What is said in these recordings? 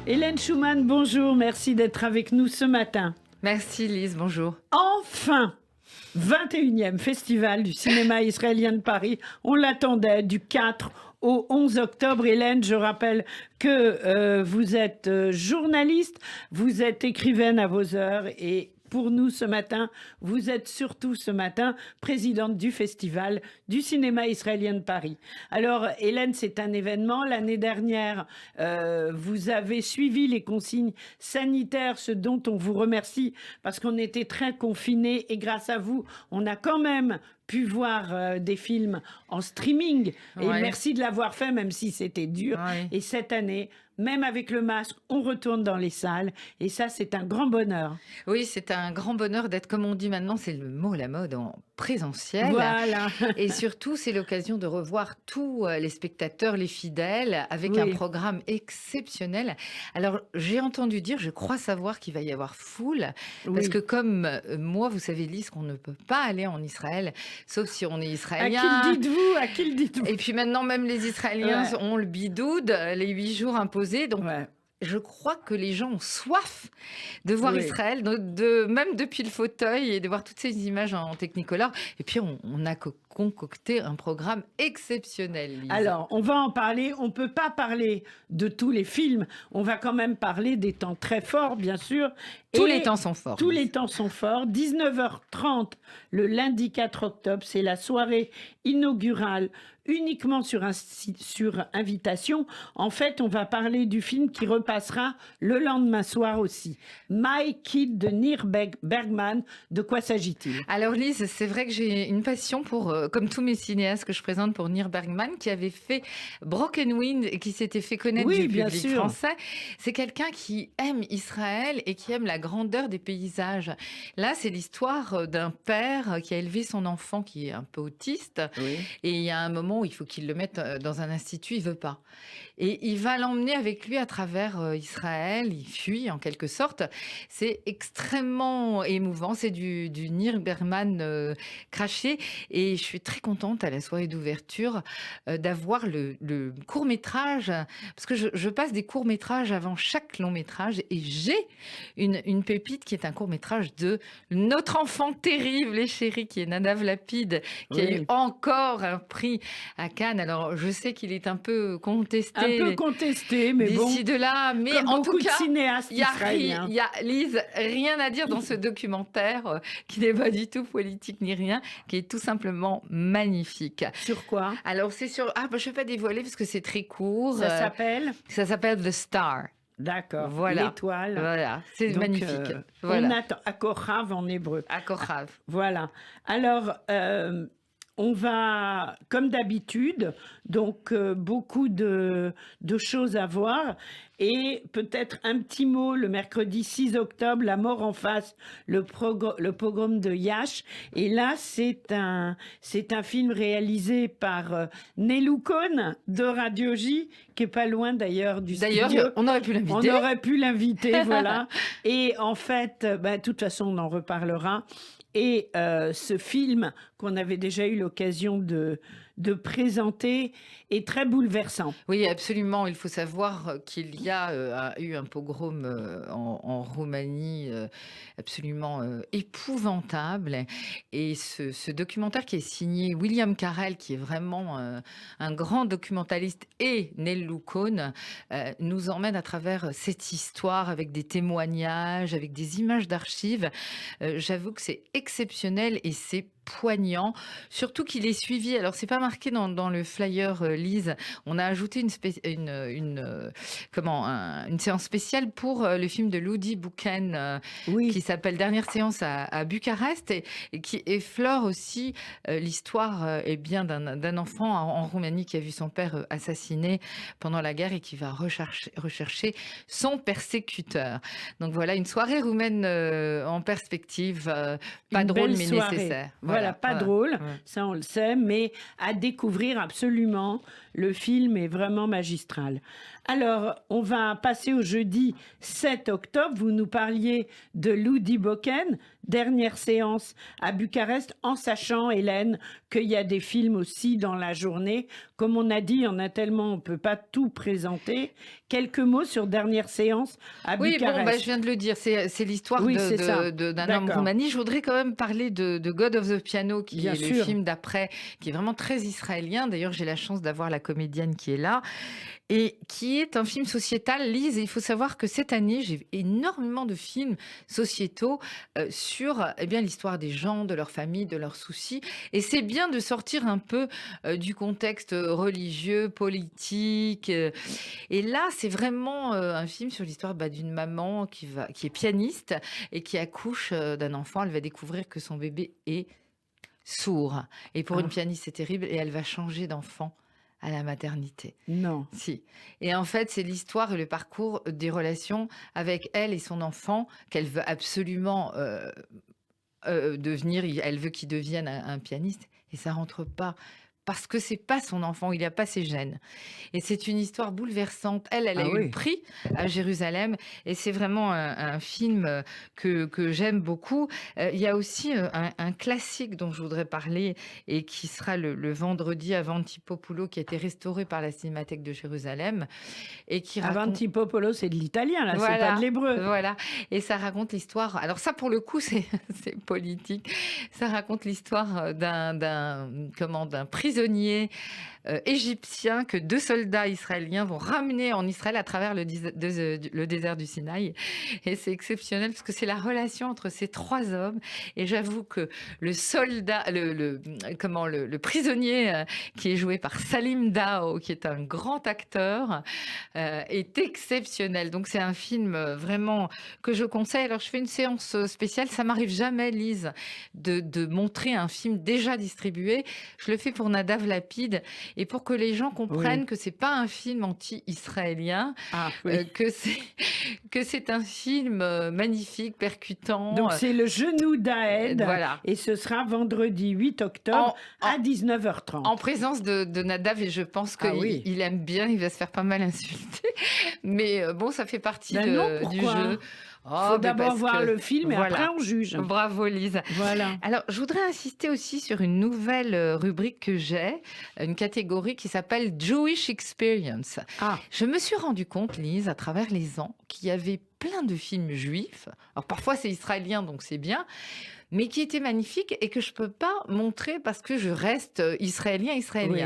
Hélène Schumann, bonjour, merci d'être avec nous ce matin. Merci Lise, bonjour. Enfin, 21e festival du cinéma israélien de Paris. On l'attendait du 4 au 11 octobre. Hélène, je rappelle que vous êtes journaliste, vous êtes écrivaine à vos heures et pour nous ce matin, vous êtes surtout ce matin présidente du Festival du cinéma israélien de Paris. Alors Hélène, c'est un événement. L'année dernière, vous avez suivi les consignes sanitaires, ce dont on vous remercie parce qu'on était très confinés et grâce à vous, on a quand même pu voir des films en streaming. Et Ouais. merci de l'avoir fait, même si c'était dur. Ouais. Et cette année, même avec le masque, on retourne dans les salles. Et ça, c'est un grand bonheur. Oui, c'est un grand bonheur d'être, comme on dit maintenant, c'est le mot à la mode, en présentiel. Voilà. Et surtout, c'est l'occasion de revoir tous les spectateurs, les fidèles, avec Oui. un programme exceptionnel. Alors, j'ai entendu dire, je crois savoir qu'il va y avoir foule, parce Oui. que comme moi, vous savez, Lise, qu'on ne peut pas aller en Israël, sauf si on est À israélien. qui le dites-vous? À qui le dites-vous? Et puis maintenant, même les Israéliens Ouais. ont le bidoude, les 8 jours imposés. Donc, Ouais. je crois que les gens ont soif de voir Oui. Israël, même depuis le fauteuil, et de voir toutes ces images en Technicolor. Et puis, on a concocté un programme exceptionnel, Lise. Alors, on va en parler. On ne peut pas parler de tous les films. On va quand même parler des temps très forts, bien sûr. Tous Et les temps sont forts. Tous Lise. les temps sont forts. 19h30, le lundi 4 octobre, c'est la soirée inaugurale uniquement sur invitation. En fait, on va parler du film qui repassera le lendemain soir aussi. My Kid de Nir Bergman. De quoi s'agit-il? Alors Lise, c'est vrai que j'ai une passion pour, comme tous mes cinéastes que je présente, pour Nir Bergman, qui avait fait Broken Wind et qui s'était fait connaître Oui, du bien public sûr. français. C'est quelqu'un qui aime Israël et qui aime la grandeur des paysages. Là, c'est l'histoire d'un père qui a élevé son enfant qui est un peu autiste. Oui. Et il y a un moment où il faut qu'il le mette dans un institut, il veut pas. Et il va l'emmener avec lui à travers Israël, il fuit en quelque sorte. C'est extrêmement émouvant, c'est du Nir Bergman craché. Et je suis très contente à la soirée d'ouverture d'avoir le court-métrage, parce que je passe des courts-métrages avant chaque long-métrage, et j'ai une pépite qui est un court-métrage de notre enfant terrible et chéri, qui est Nadav Lapid, qui a Oui. eu encore un prix à Cannes. Alors, je sais qu'il est un peu contesté. Un peu contesté, mais bon. D'ici de là, mais Comme en beaucoup tout cas, de cinéastes il y a, israéliens. Lise, rien à dire dans ce documentaire qui n'est pas du tout politique ni rien, qui est tout simplement magnifique. Sur quoi? Alors, c'est sur... Ah, bah, je ne vais pas dévoiler parce que c'est très court. Ça s'appelle? Ça s'appelle The Star. D'accord. Voilà. L'étoile. Voilà, c'est Donc, magnifique. On Voilà. attend. Akorav en hébreu. À Korav. Voilà. Alors, on va, comme d'habitude, donc beaucoup de choses à voir. Et peut-être un petit mot, le mercredi 6 octobre, La mort en face, le pogrom de Yash. Et là, c'est un film réalisé par Nelou Cohn de Radio J, qui est pas loin d'ailleurs du studio. D'ailleurs, on aurait pu On l'inviter. aurait pu l'inviter, voilà. Et en fait, de toute façon, on en reparlera. Et ce film qu'on avait déjà eu l'occasion de présenter est très bouleversant. Oui, absolument. Il faut savoir qu'il y a eu un pogrom en Roumanie absolument épouvantable. Et ce documentaire qui est signé William Carell, qui est vraiment un grand documentaliste, et Nelou Cohn, nous emmène à travers cette histoire avec des témoignages, avec des images d'archives. J'avoue que c'est exceptionnel et c'est poignant, surtout qu'il est suivi. Alors, c'est pas marqué dans le flyer, Lise. On a ajouté une séance spéciale pour le film de Ludi Buchan Oui. qui s'appelle Dernière séance à Bucarest et qui effleure aussi l'histoire d'un enfant en Roumanie qui a vu son père assassiné pendant la guerre et qui va rechercher son persécuteur. Donc voilà, une soirée roumaine en perspective, pas Une drôle belle mais soirée. nécessaire. Voilà, pas voilà. drôle, Ouais. ça on le sait, mais à découvrir absolument Le film est vraiment magistral. Alors, on va passer au jeudi 7 octobre. Vous nous parliez de Ludi Boken, dernière séance à Bucarest, en sachant, Hélène, qu'il y a des films aussi dans la journée. Comme on a dit, il y en a tellement, on ne peut pas tout présenter. Quelques mots sur dernière séance à Oui, bon, Bucarest. je viens de le dire, c'est l'histoire Oui, c'est ça. d'un homme D'accord. Roumanie. Je voudrais quand même parler de God of the Piano, qui Bien est le sûr. film d'après, qui est vraiment très israélien. D'ailleurs, j'ai la chance d'avoir la comédienne qui est là, et qui est un film sociétal. Lise, il faut savoir que cette année, j'ai énormément de films sociétaux sur l'histoire des gens, de leur famille, de leurs soucis. Et c'est bien de sortir un peu du contexte religieux, politique. Et là, c'est vraiment un film sur l'histoire d'une maman qui est pianiste et qui accouche d'un enfant. Elle va découvrir que son bébé est sourd. Et pour une pianiste, c'est terrible. Et elle va changer d'enfant à la maternité. Non. Si. Et en fait, c'est l'histoire et le parcours des relations avec elle et son enfant qu'elle veut absolument devenir. Elle veut qu'il devienne un pianiste. Et ça rentre pas. Parce que c'est pas son enfant, il n'a pas ses gènes. Et c'est une histoire bouleversante. Elle a eu le prix à Jérusalem. Et c'est vraiment un film que j'aime beaucoup. Il y a aussi un classique dont je voudrais parler et qui sera le vendredi, Avantipopoulos, qui a été restauré par la Cinémathèque de Jérusalem. Et qui raconte... Avantipopoulos, c'est de l'italien, là, voilà, c'est pas de l'hébreu. Voilà. Et ça raconte l'histoire... Alors ça, pour le coup, c'est politique. Ça raconte l'histoire d'un prisonnier égyptien que 2 soldats israéliens vont ramener en Israël à travers le désert du Sinaï. Et c'est exceptionnel parce que c'est la relation entre ces 3 hommes. Et j'avoue que le soldat, le prisonnier qui est joué par Salim Dao, qui est un grand acteur, est exceptionnel. Donc c'est un film vraiment que je conseille. Alors je fais une séance spéciale. Ça m'arrive jamais, Lise, de montrer un film déjà distribué. Je le fais pour Nadav Lapide et pour que les gens comprennent que c'est pas un film anti-israélien, que c'est un film magnifique, percutant. Donc c'est Le Genou d'Aed, voilà. Et ce sera vendredi 8 octobre à 19h30. En présence de Nadav, et je pense qu'il aime bien, il va se faire pas mal insulter. Mais bon, ça fait partie du jeu. Il faut d'abord voir le film et après on juge. Bravo Lise. Voilà. Alors, je voudrais insister aussi sur une nouvelle rubrique que j'ai, une catégorie qui s'appelle Jewish Experience. Je me suis rendu compte, Lise, à travers les ans, qu'il y avait plein de films juifs. Alors parfois c'est israélien, donc c'est bien, mais qui était magnifique et que je peux pas montrer parce que je reste israélien. Oui.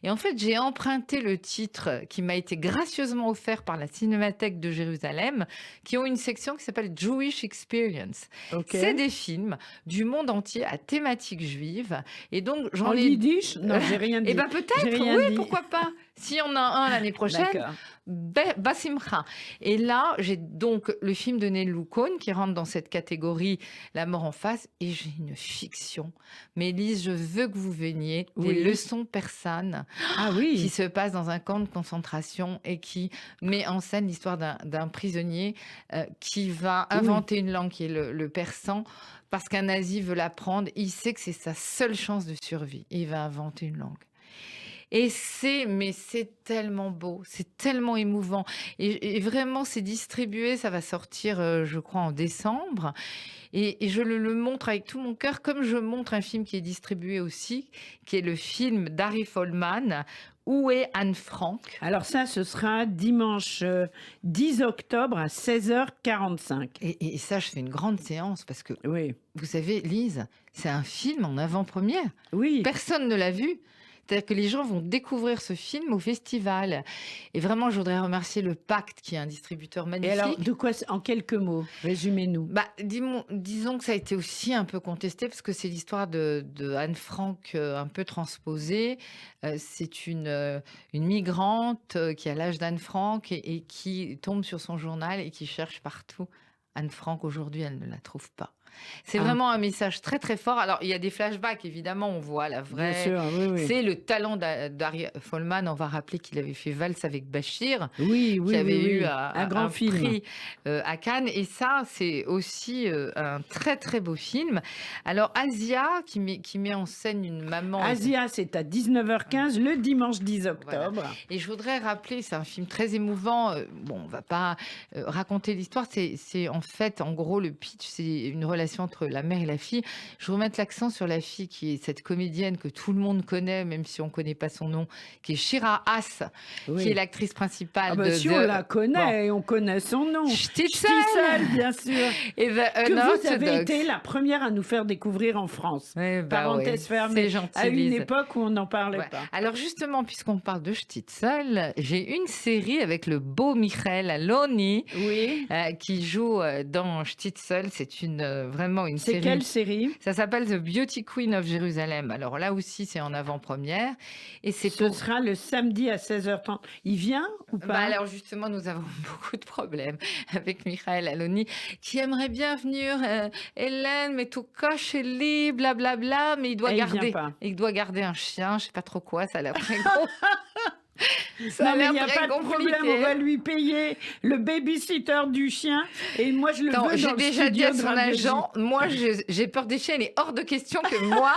Et en fait, j'ai emprunté le titre qui m'a été gracieusement offert par la Cinémathèque de Jérusalem, qui ont une section qui s'appelle Jewish Experience. C'est des films du monde entier à thématique juive. Et donc, j'en ai yiddish? Non, j'ai rien dit. Eh ben peut-être, oui, pourquoi pas. Si on a un l'année prochaine, Basimcha. Et là, j'ai donc le film de Nelou Cohn qui rentre dans cette catégorie La mort en face, et j'ai une fiction. Mais Lise, je veux que vous veniez, des leçons persanes qui se passent dans un camp de concentration et qui met en scène l'histoire d'un prisonnier qui va inventer une langue qui est le persan parce qu'un nazi veut l'apprendre. Il sait que c'est sa seule chance de survie. Il va inventer une langue. Et c'est tellement beau, c'est tellement émouvant. Et vraiment, c'est distribué, ça va sortir, je crois, en décembre. Et je le montre avec tout mon cœur, comme je montre un film qui est distribué aussi, qui est le film d'Harry Folman, Où est Anne Frank? Alors ça, ce sera dimanche 10 octobre à 16h45. Et ça, je fais une grande séance parce que, vous savez, Lise, c'est un film en avant-première. Personne ne l'a vu. C'est-à-dire que les gens vont découvrir ce film au festival. Et vraiment, je voudrais remercier le Pacte, qui est un distributeur magnifique. Et alors, de quoi, en quelques mots, résumez-nous. Disons que ça a été aussi un peu contesté, parce que c'est l'histoire de Anne Frank un peu transposée. C'est une migrante qui a l'âge d'Anne Frank et qui tombe sur son journal et qui cherche partout Anne Frank. Aujourd'hui, elle ne la trouve pas. C'est vraiment un message très, très fort. Alors, il y a des flashbacks, évidemment, on voit la Bien vraie... sûr, oui. C'est le talent d'Ari Folman. On va rappeler qu'il avait fait Valse avec Bachir, Oui, qui avait eu un grand film. prix à Cannes. Et ça, c'est aussi un très, très beau film. Alors, Asia, qui met en scène une maman... Asia, c'est à 19h15 le dimanche 10 octobre. Voilà. Et je voudrais rappeler, c'est un film très émouvant. Bon, on va pas raconter l'histoire. C'est en fait, en gros, le pitch, c'est une relation entre la mère et la fille. Je veux mettre l'accent sur la fille qui est cette comédienne que tout le monde connaît, même si on connaît pas son nom, qui est Shira Haas, qui est l'actrice principale de si on la connaît, on connaît son nom. Stitzel, bien sûr. Et que vous avez été la première à nous faire découvrir en France. Parenthèse fermée. C'est gentil, à une Lise. époque où on n'en parlait pas. Alors justement, puisqu'on parle de Stitzel, j'ai une série avec le beau Michael Aloni qui joue dans Stitzel. C'est vraiment une série. C'est quelle série? Ça s'appelle The Beauty Queen of Jérusalem. Alors là aussi, c'est en avant-première. Et ce sera le samedi à 16h30. Il vient ou pas? Alors justement, nous avons beaucoup de problèmes avec Michael Aloni qui aimerait bien venir. Hélène, mais tout coche et lit, blablabla, mais il doit garder un chien, je sais pas trop quoi, ça a l'air très gros. Non, mais il n'y a pas de problème, on va lui payer le babysitter du chien et moi je le veux dans le studio. J'ai déjà dit à son agent, moi j'ai peur des chiens, il est hors de question que moi,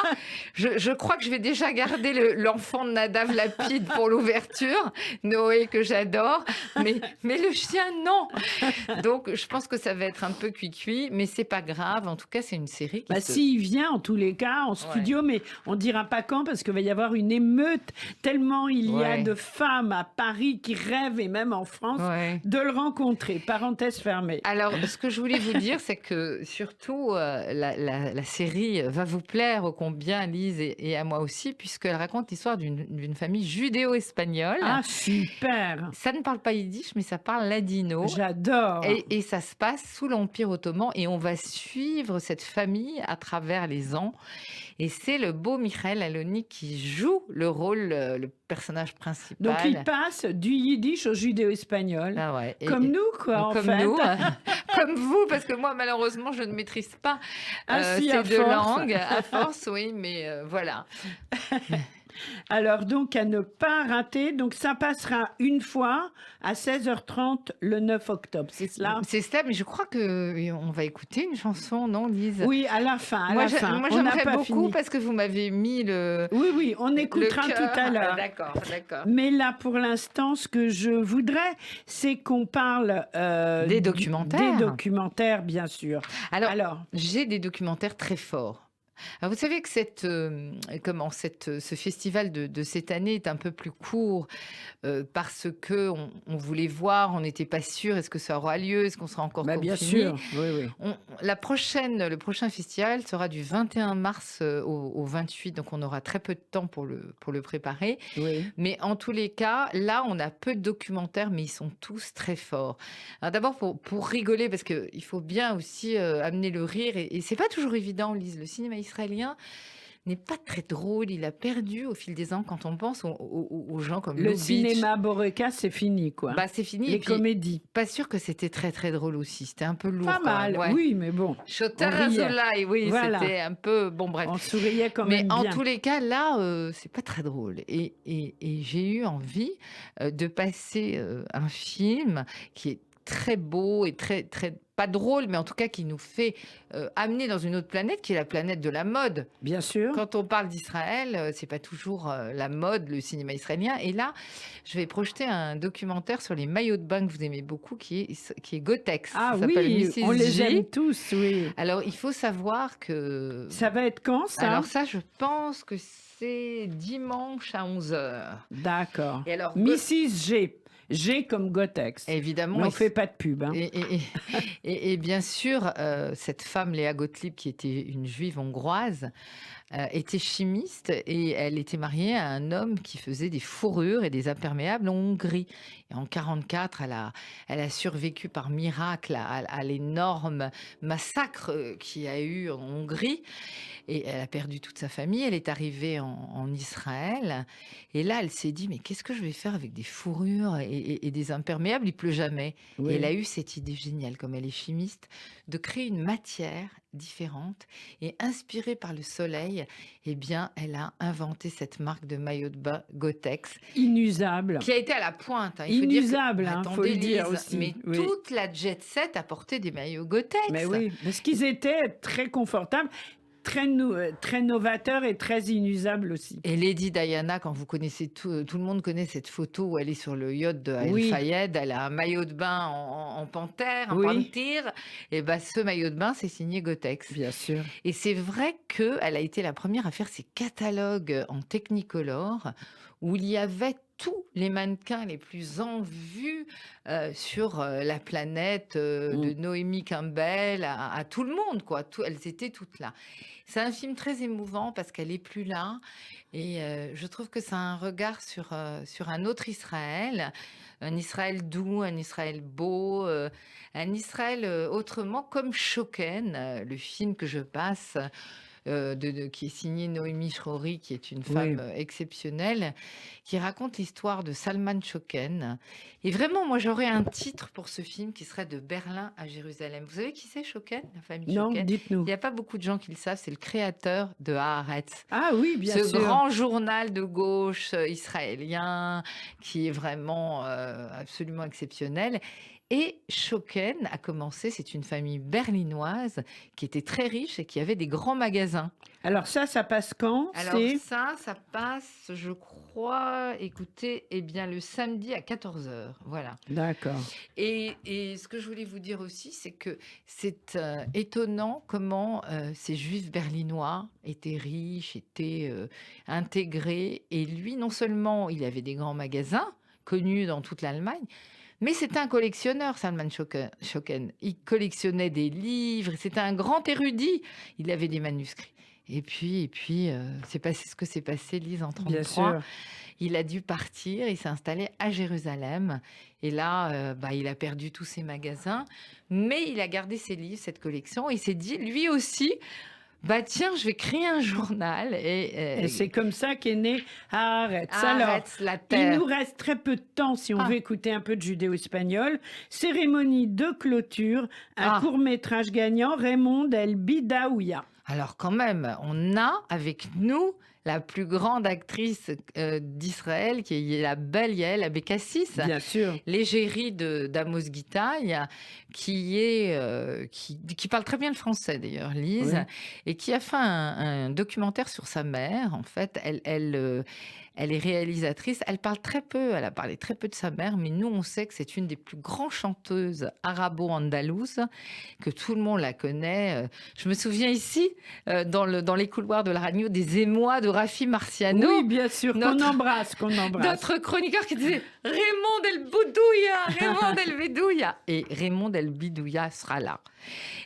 je crois que je vais déjà garder l'enfant de Nadav Lapide pour l'ouverture, Noé que j'adore, mais le chien non. Donc je pense que ça va être un peu cuit-cuit, mais c'est pas grave, en tout cas c'est une série qui s'il vient en tous les cas en studio, mais on dira pas quand parce qu'il va y avoir une émeute tellement il y a de femmes à Paris qui rêvent, et même en France, de le rencontrer. Parenthèse fermée. Alors, ce que je voulais vous dire, c'est que surtout, la série va vous plaire ô combien, Lise, et à moi aussi, puisqu'elle raconte l'histoire d'une famille judéo-espagnole. Ah, super! Ça ne parle pas yiddish, mais ça parle ladino. J'adore! Et ça se passe sous l'Empire ottoman, et on va suivre cette famille à travers les ans. Et c'est le beau Michael Aloni qui joue le rôle, le personnage principal. Donc il passe du yiddish au judéo-espagnol. Comme nous, quoi, en fait. Comme nous, comme vous, parce que moi, malheureusement, je ne maîtrise pas ces deux langues. À force, oui, mais voilà. Alors, donc, à ne pas rater. Donc, ça passera une fois à 16h30 le 9 octobre, c'est cela? C'est cela, mais je crois qu'on va écouter une chanson, non, Lise? Oui, à la fin. Moi, j'aimerais beaucoup parce que vous m'avez mis le... Oui, on écoutera tout à l'heure. D'accord. Mais là, pour l'instant, ce que je voudrais, c'est qu'on parle... des documentaires. Des documentaires, bien sûr. Alors, j'ai des documentaires très forts. Alors vous savez que ce festival de cette année est un peu plus court parce que on voulait voir, on n'était pas sûr, est-ce que ça aura lieu, est-ce qu'on sera encore confiné. Bien sûr, oui. Le prochain festival sera du 21 mars au 28, donc on aura très peu de temps pour le préparer. Oui. Mais en tous les cas, là, on a peu de documentaires, mais ils sont tous très forts. Alors d'abord, pour rigoler, parce qu'il faut bien aussi amener le rire, et c'est pas toujours évident, Lise, le cinéma israélien n'est pas très drôle, il a perdu au fil des ans quand on pense aux gens comme le cinéma Boreka, c'est fini quoi. C'est fini. Les comédies. Pas sûr que c'était très très drôle aussi, c'était un peu lourd. Pas mal, oui, mais bon. Shotarazoulaï, oui, voilà. C'était un peu bon bref. On souriait quand même bien. Mais en tous les cas là, c'est pas très drôle. Et j'ai eu envie de passer un film qui est très beau et très très pas drôle, mais en tout cas qui nous fait amener dans une autre planète, qui est la planète de la mode. Bien sûr. Quand on parle d'Israël, c'est pas toujours la mode, le cinéma israélien. Et là, je vais projeter un documentaire sur les maillots de bain que vous aimez beaucoup, qui est Gotex. Ah oui, on les aime tous, oui. Alors, il faut savoir que... Ça va être quand, ça? Alors ça, je pense que c'est dimanche à 11h. D'accord. Et alors, Mrs. G. G comme Gotex. Évidemment. Mais on ne fait pas de pub. Hein. Et bien sûr, cette femme, Léa Gottlieb, qui était une juive hongroise, était chimiste et elle était mariée à un homme qui faisait des fourrures et des imperméables en Hongrie. Et en 1944, elle a survécu par miracle à l'énorme massacre qu'il y a eu en Hongrie. Et elle a perdu toute sa famille. Elle est arrivée en Israël. Et là, elle s'est dit, mais qu'est-ce que je vais faire avec des fourrures? Et et des imperméables, il pleut jamais. Oui. Et elle a eu cette idée géniale, comme elle est chimiste, de créer une matière différente et inspirée par le soleil. Eh bien, elle a inventé cette marque de maillot de bain Gotex Inusable. qui a été à la pointe. Il faut dire que, Inusable, faut attendez, le dire Lise, aussi. mais Oui. toute la jet set a porté des maillots Gotex. Mais oui, parce qu'ils étaient très confortables, très novateurs et très inusables aussi. Et Lady Diana, quand vous connaissez tout le monde connaît cette photo où elle est sur le yacht de Al Oui. Fayed, elle a un maillot de bain en panthère, un Oui. panthère, et ben ce maillot de bain, c'est signé Gotex. Bien sûr. Et c'est vrai qu'elle a été la première à faire ces catalogues en Technicolor où il y avait tous les mannequins les plus en vue sur la planète, de Naomi Campbell à tout le monde, quoi. Elles étaient toutes là. C'est un film très émouvant parce qu'elle est plus là et je trouve que c'est un regard sur un autre Israël, un Israël doux, un Israël beau, un Israël autrement comme Shoken, le film que je passe, qui est signé Noémie Shrori, qui est une femme exceptionnelle, qui raconte l'histoire de Salman Shoken. Et vraiment, moi, j'aurais un titre pour ce film qui serait De Berlin à Jérusalem. Vous savez qui c'est Shoken, la famille Non, Shoken? dites-nous. Il n'y a pas beaucoup de gens qui le savent, c'est le créateur de Haaretz. Ah oui, bien Ce sûr. grand journal de gauche israélien qui est vraiment absolument exceptionnel. Et Shoken a commencé, c'est une famille berlinoise qui était très riche et qui avait des grands magasins. Alors ça passe quand? Alors ça passe, je crois, écoutez, eh bien le samedi à 14h, voilà. D'accord. Et ce que je voulais vous dire aussi, c'est que c'est étonnant comment ces juifs berlinois étaient riches, étaient intégrés. Et lui, non seulement il avait des grands magasins connus dans toute l'Allemagne, mais c'était un collectionneur, Salman Shoken. Il collectionnait des livres, c'était un grand érudit. Il avait des manuscrits. Et puis, c'est passé ce que s'est passé, Lise, en 1933. Bien sûr. Il a dû partir, il s'est installé à Jérusalem. Et là, il a perdu tous ses magasins. Mais il a gardé ses livres, cette collection. Et il s'est dit, lui aussi... tiens, je vais créer un journal. Et c'est comme ça qu'est né Haaretz. Haaretz, la Il terre. nous reste très peu de temps si on veut écouter un peu de judéo-espagnol. Cérémonie de clôture, un court-métrage gagnant, Raymond El Bidaouia. Alors quand même, on a avec nous la plus grande actrice d'Israël, qui est la belle Yael Abekassis, Bien sûr. l'égérie d'Amos Gitaï, qui parle très bien le français d'ailleurs, Lise, et qui a fait un documentaire sur sa mère. En fait, elle est réalisatrice. Elle a parlé très peu de sa mère, mais nous, on sait que c'est une des plus grandes chanteuses arabo-andalouses, que tout le monde la connaît. Je me souviens ici, dans les couloirs de la radio, des émois de Rafi Marciano. Oui, bien sûr, qu'on embrasse. Notre chroniqueur qui disait « Raymond El Bidouia, Raymond El Bidouia ». Et Raymond El Bidouia sera là.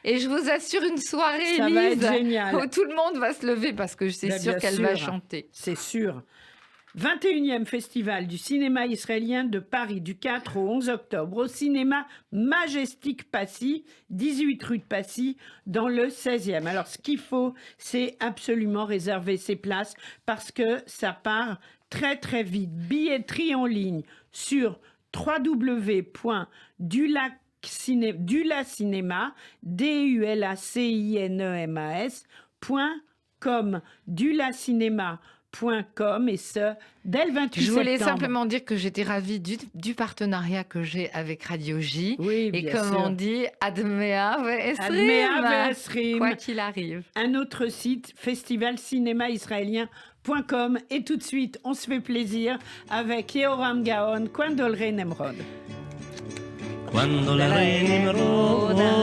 Et je vous assure une soirée, Ça Elise, va être génial. où tout le monde va se lever parce que c'est sûr qu'elle va chanter. C'est sûr. 21e Festival du cinéma israélien de Paris du 4 au 11 octobre au cinéma Majestic Passy, 18 rue de Passy, dans le 16e. Alors, ce qu'il faut, c'est absolument réserver ses places parce que ça part très, très vite. Billetterie en ligne sur www.dulacinéma, dulacinemas.com, dulacinéma.com, et ce, dès le 28 septembre. Je voulais simplement dire que j'étais ravie du partenariat que j'ai avec Radio J. Oui, et bien comme sûr. on dit, Admea Admea ve'esrim. quoi qu'il arrive. Un autre site, festivalcinémaisraélien.com. Et tout de suite, on se fait plaisir avec Yehoram Gaon, Quando el Rey Nemrod. Quando la re Nimrod